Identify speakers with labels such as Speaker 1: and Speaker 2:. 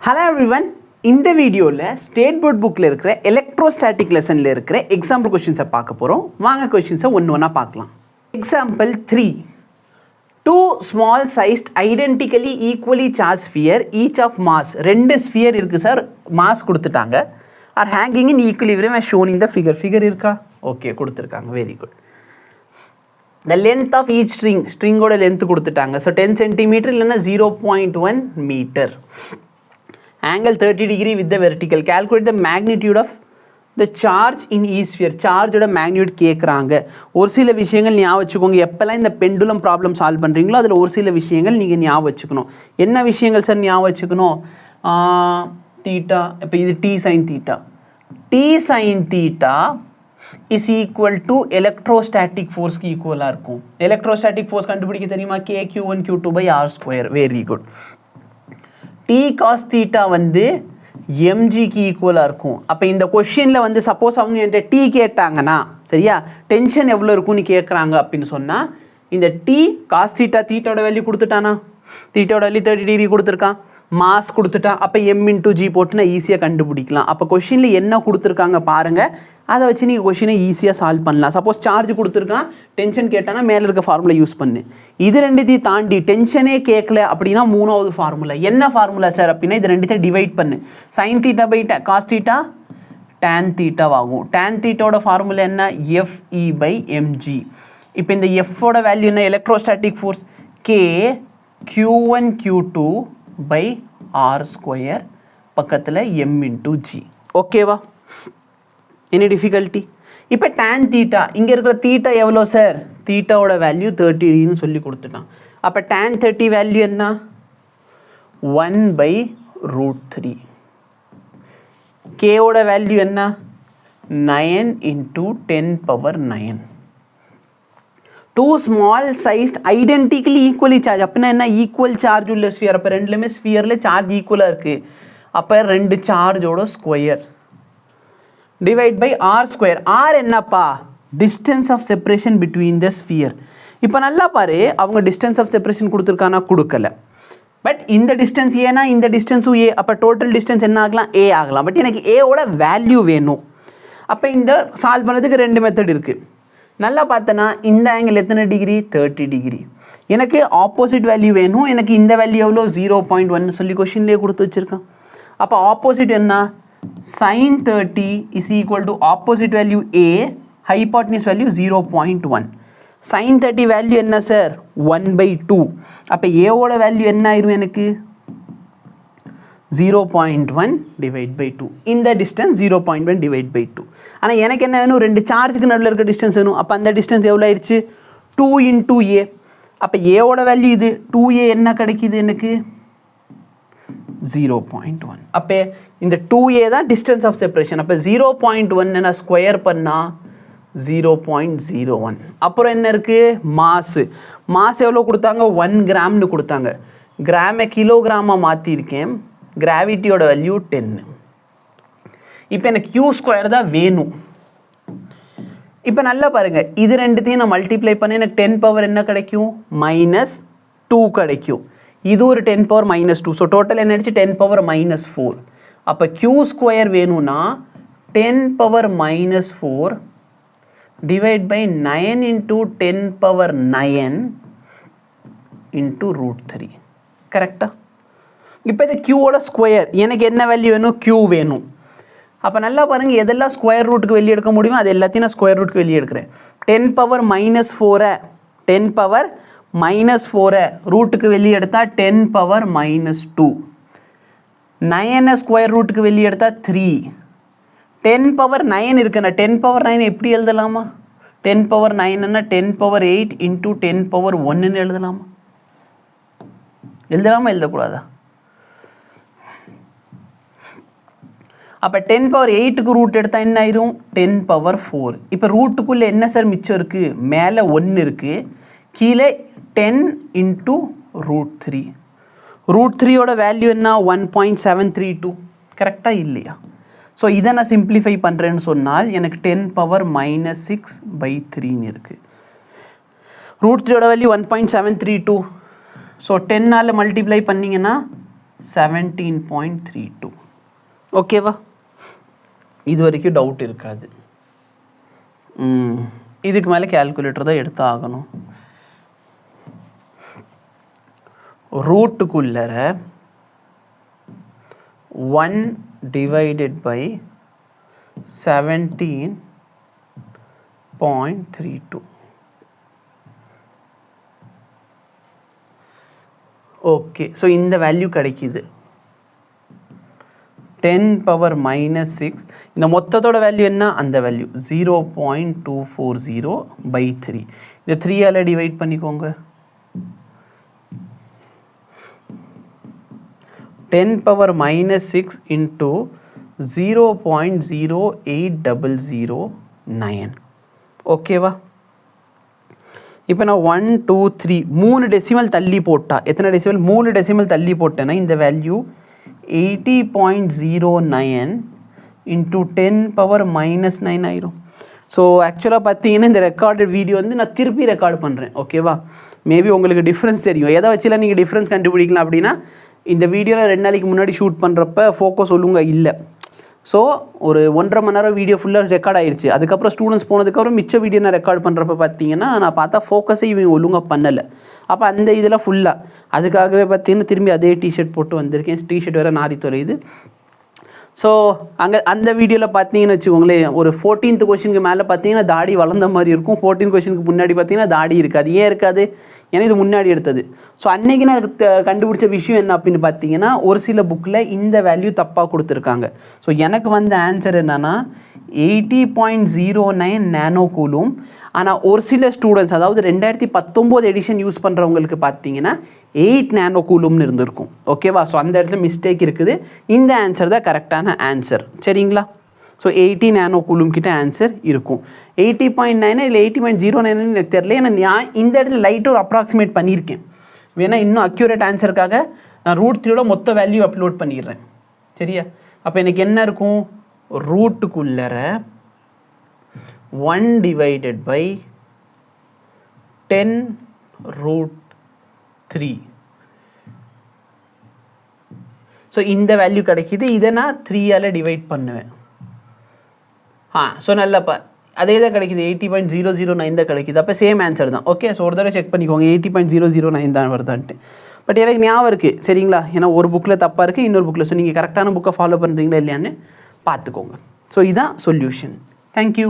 Speaker 1: Hello everyone. இந்த வீடியோவில் state board புக்கில் இருக்கிற எலக்ட்ரோஸ்டாட்டிக் லெசனில் இருக்கிற எக்ஸாம்பிள் கொஷின்ஸை பார்க்க போகிறோம். வாங்க கொஷின்ஸை ஒன்று ஒன்றா பார்க்கலாம். Example 3. Two small sized identically equally charged sphere each of mass. ரெண்டு ஸ்பியர் இருக்குது சார், மாஸ் கொடுத்துட்டாங்க. Are hanging in equilibrium as shown in the figure. Figure இருக்கா? ஓகே, கொடுத்துருக்காங்க. Very good. The length of each ஸ்ட்ரிங்கோட length கொடுத்துட்டாங்க. So 10 cm இல்லைன்னா 0.1 meter. Angle 30 degree with the vertical. Calculate the magnitude of the charge in each sphere. சார்ஜோட magnitude கேட்குறாங்க. ஒரு சில விஷயங்கள் ஞாபகம் வச்சுக்கோங்க. எப்போல்லாம் இந்த பெண்டுலம் ப்ராப்ளம் சால்வ் பண்ணுறீங்களோ அதில் ஒரு சில விஷயங்கள் நீங்கள் ஞாபகம் வச்சுக்கணும். என்ன விஷயங்கள் சார் ஞாபகம் வச்சுக்கணும்? தீட்டா, இப்போ இது T sine theta. T sine theta is equal to electrostatic ஃபோர்ஸ்க்கு ஈக்குவலாக இருக்கும். எலக்ட்ரோஸ்டாட்டிக் ஃபோர்ஸ் கண்டுபிடிக்க தெரியுமா? KQ1 Q2/R². Very good. T cos theta வந்து எம்ஜிக்கு ஈக்குவலாக இருக்கும். அப்போ இந்த கொஷினில் வந்து சப்போஸ் அவங்க என்கிட்ட டி கேட்டாங்கன்னா, சரியா, டென்ஷன் எவ்வளோ இருக்கும்னு கேட்குறாங்க அப்படின்னு சொன்னால், இந்த டி காஸ் தீட்டா, தீட்டாவோட வேல்யூ கொடுத்துட்டானா? தீட்டாவோட வேல்யூ 30 டிகிரி கொடுத்துருக்கான். மாஸ் கொடுத்துட்டான். அப்போ M/G போட்டு நான் ஈஸியாக கண்டுபிடிக்கலாம். அப்போ கொஷினில் என்ன கொடுத்துருக்காங்க பாருங்கள், அதை வச்சு நீங்கள் கொஷினை ஈஸியாக சால்வ் பண்ணலாம். சப்போஸ் சார்ஜ் கொடுத்துருக்கான், டென்ஷன் கேட்டானா மேலே இருக்க ஃபார்முலா யூஸ் பண்ணு. இது ரெண்டுத்தையும் தாண்டி டென்ஷனே கேட்கல அப்படின்னா மூணாவது ஃபார்முலா. என்ன ஃபார்முலா சார் அப்படின்னா, இது ரெண்டுத்தையும் டிவைட் பண்ணு. Sine theta by cos theta tan தீட்டாவாகும். டேன் தீட்டாவோட ஃபார்முலா என்ன? FE/mg. இப்போ இந்த எஃபோட வேல்யூ என்ன? எலக்ட்ரோஸ்டாட்டிக் ஃபோர்ஸ் KQ1 Q2/R², பக்கத்தில் M/G. ஓகேவா? Any difficulty? இப்போ டேன் தீட்டா, இங்கே இருக்கிற தீட்டா எவ்வளோ சார்? தீட்டாவோட வேல்யூ 30 டிகிரின்னு சொல்லி கொடுத்துட்டான். அப்போ டேன் 30 வேல்யூ என்ன? 1/√3. கேவோட வேல்யூ என்ன? 9 × 10⁹. Two small sized identically equally charge. அப்படின்னா என்ன? ஈக்குவல் சார்ஜ் உள்ள ஸ்பியர். அப்போ ரெண்டுலேயுமே ஸ்பியரில் சார்ஜ் ஈக்குவலாக இருக்குது. அப்போ ரெண்டு சார்ஜோட square divide by R². R என்னப்பா? Distance of separation between the sphere. இப்போ நல்லா பாரு, அவங்க டிஸ்டன்ஸ் ஆஃப் செப்பரேஷன் கொடுத்துருக்கானா? கொடுக்கல. பட் இந்த டிஸ்டன்ஸ் ஏன்னா இந்த டிஸ்டன்ஸும் ஏ. அப்போ டோட்டல் டிஸ்டன்ஸ் என்ன ஆகலாம்? ஏ ஆகலாம். பட் எனக்கு ஏவோட வேல்யூ வேணும். அப்போ இந்த சால்வ் பண்ணதுக்கு ரெண்டு மெத்தட் இருக்குது. நல்லா பார்த்தனா இந்த ஆங்கிள் எத்தனை டிகிரி? 30 டிகிரி. எனக்கு ஆப்போசிட் வேல்யூ வேணும். எனக்கு இந்த வேல்யூ எவ்வளோ? 0.1 சொல்லி கொஷின்லேயே கொடுத்து வச்சுருக்கான். அப்போ ஆப்போசிட் என்ன? sin 30 is equal to opposite value A, hypotenuse value 0.1. sin 30 value என்ன சார்? 1/2. அப்போ ஏவோட வேல்யூ என்ன ஆயிரும் எனக்கு? 0.1 / 2. இந்த டிஸ்டன்ஸ் 0.1 / 2. ஆனால் எனக்கு என்ன வேணும்? ரெண்டு சார்ஜுக்கு நடுவில் இருக்க டிஸ்டன்ஸ் வேணும். அப்போ அந்த டிஸ்டன்ஸ் எவ்வளோ ஆயிடுச்சு? 2 × A. அப்போ ஏவோட வேல்யூ இது. 2A என்ன கிடைக்கிது எனக்கு? 0.1. அப்போ இந்த 2A தான் டிஸ்டன்ஸ் ஆஃப் செப்பரேஷன். அப்போ 0.1 நான் ஸ்கொயர் பண்ணால் 0.01. அப்புறம் என்ன இருக்குது? மாசு. மாஸ் எவ்வளோ கொடுத்தாங்க? 1 கிராம்னு கொடுத்தாங்க. கிராமை கிலோகிராமாக மாற்றிருக்கேன். கிராவிட்டியோட வேல்யூ 10. இப்போ எனக்கு Q² தான் வேணும். இப்போ நல்லா பாருங்கள், இது ரெண்டுத்தையும் நான் மல்டிப்ளை பண்ண எனக்கு 10 என்ன கிடைக்கும்? -2 கிடைக்கும். இது ஒரு 10 -2. ஸோ டோட்டல் என்ன ஆயிடுச்சு? 10 -4. அப்போ Q² வேணும்னா 10 -4 டிவைட் பை 9 × 10⁹ √3. கரெக்டா? இப்போ இது Qவோட ஸ்கொயர். எனக்கு என்ன வேல்யூ வேணும்? Q வேணும். அப்போ நல்லா பாருங்கள், எதெல்லாம் ஸ்கொயர் ரூட்டுக்கு வெளியே எடுக்க முடியுமோ அது எல்லாத்தையும் நான் ஸ்கொயர் ரூட்டுக்கு வெளியே எடுக்கிறேன். 10 -4 ரூட்டுக்கு வெளியே எடுத்தால் 10 -2. 9 ஸ்கொயர் ரூட்டுக்கு வெளியே எடுத்தால் 3. 10⁹ இருக்குண்ணா. 10⁹ எப்படி எழுதலாமா? 10⁹ 10⁸ × 10⁻1 எழுதலாமா? எழுதக்கூடாதா? அப்போ 10⁸ ரூட் எடுத்தால் என்ன ஆயிரும்? 10⁴. இப்போ ரூட்டுக்குள்ளே என்ன சார் மிச்சம் இருக்குது? மேலே 1 இருக்குது, கீழே 10 × √3. √3யோட வேல்யூ என்ன? 1.732. கரெக்டாக இல்லையா? ஸோ இதை நான் சிம்பிளிஃபை பண்ணுறேன்னு சொன்னால் எனக்கு 10⁻⁻⁶/3 இருக்குது. √3யோட வேல்யூ 1.732. ஸோ 10ஆல் மல்டிப்ளை பண்ணிங்கன்னா 17.32. ஓகேவா? இது வரைக்கும் டவுட் இருக்காது. இதுக்கு மேலே கேல்குலேட்டர் தான் எடுத்து ஆகணும். ரூட்டுக்குள்ளர 1 டிவைடட் பை 17.32. ஓகே, ஸோ இந்த வேல்யூ கிடைக்கிது. 10⁻⁻6. இந்த மொத்தத்தோட வேல்யூ என்ன? அந்த வேல்யூ 0.240/3. இந்த 3ஆல் டிவைட் பண்ணிக்கோங்க. 10⁻⁻6 இன்ட்டு 0.08009. ஓகேவா? இப்போ நான் 1 2 3 3 டெசிமல் தள்ளி போட்டால் எத்தனை டெசிமல்? 3 டெசிமல் தள்ளி போட்டேன்னா இந்த வேல்யூ 80.09 இன்ட்டு 10⁻⁻9 ஆயிரும். ஸோ ஆக்சுவலாக பார்த்தீங்கன்னா இந்த ரெக்கார்டு வீடியோ வந்து நான் திருப்பி ரெக்கார்டு பண்ணுறேன். ஓகேவா? மேபி உங்களுக்கு டிஃப்ரென்ஸ் தெரியும். எதை வச்சுலாம் நீங்கள் டிஃப்ரென்ஸ் கண்டுபிடிக்கலாம் அப்படின்னா, இந்த வீடியோவில் 2 நாளைக்கு முன்னாடி ஷூட் பண்ணுறப்ப ஃபோக்கஸ் ஒழுங்கா இல்லை. ஸோ ஒரு 1.5 மணி நேரம் வீடியோ ஃபுல்லாக ரெக்கார்ட் ஆயிடுச்சு. அதுக்கப்புறம் ஸ்டூடெண்ட்ஸ் போனதுக்கப்புறம் மிச்ச வீடியோ நான் ரெக்கார்ட் பண்ணுறப்ப பார்த்தீங்கன்னா நான் பார்த்தா ஃபோக்கஸே இவங்க ஒழுங்காக பண்ணலை. அப்போ அந்த இதில் ஃபுல்லாக அதுக்காகவே பார்த்தீங்கன்னா திரும்பி அதே டிஷர்ட் போட்டு வந்திருக்கேன். டிஷர்ட் வேறு நாரி தொலையுது. ஸோ அங்கே அந்த வீடியோவில் பார்த்தீங்கன்னு வச்சுக்கோங்களேன், ஒரு 14th கொஷனுக்கு மேலே பார்த்தீங்கன்னா தாடி வளர்ந்த மாதிரி இருக்கும். 14 கொஷனுக்கு முன்னாடி பார்த்தீங்கன்னா தாடி இருக்காது. ஏன் இருக்காது? ஏன்னா இது முன்னாடி எடுத்தது. ஸோ அன்றைக்கி நான் கண்டுபிடிச்ச விஷயம் என்ன அப்படின்னு பார்த்தீங்கன்னா, ஒரு சில புக்கில் இந்த வேல்யூ தப்பாக கொடுத்துருக்காங்க. ஸோ எனக்கு வந்த ஆன்சர் என்னென்னா 80.09 நானோ கூலும். ஆனால் ஒரு சில ஸ்டூடெண்ட்ஸ், அதாவது 2019 எடிஷன் யூஸ் பண்ணுறவங்களுக்கு பார்த்தீங்கன்னா 8 நானோ கூலும்னு இருந்திருக்கும். ஓகேவா? ஸோ அந்த இடத்துல மிஸ்டேக் இருக்குது. இந்த ஆன்சர் தான் கரெக்டான ஆன்சர். சரிங்களா? ஸோ 80 நானோ கூலும் கிட்ட ஆன்சர் இருக்கும். 80.9 இல்லை 80.09 எனக்கு தெரியல. ஏன்னா நான் இந்த இடத்துல லைட்டாக ஒரு அப்ராக்சிமேட் பண்ணியிருக்கேன். வேணா இன்னும் அக்யூரேட் ஆன்சருக்காக நான் ரூட் 3யோட மொத்த வேல்யூ அப்லோட் பண்ணிடுறேன். சரியா? அப்போ எனக்கு என்ன இருக்கும்? ரூட்டுக்குள்ளர 1 டிவைடட் பை 10√3. ஸோ இந்த வேல்யூ கிடைக்கிது. இதை நான் 3ஆல் டிவைட் பண்ணுவேன். ஸோ நல்லப்பா அதே தான் கிடைக்கிது. 80.009 தான் கிடைக்கிது. அப்போ சேம் ஆன்சர் தான். ஓகே, ஸோ ஒரு தடவை செக் பண்ணிக்கோங்க 80.009 தான் வருதான்ட்டு. பட் எனக்கு ஞாபகம் இருக்குது. சரிங்களா? ஏன்னா ஒரு புக்கில் தப்பாக இருக்குது, இன்னொரு புக்கில். ஸோ நீங்கள் கரெக்டான புக்கை ஃபாலோ பண்ணுறீங்களா இல்லையான்னு பார்த்துக்கோங்க. ஸோ இதுதான் சொல்யூஷன். தேங்க்யூ.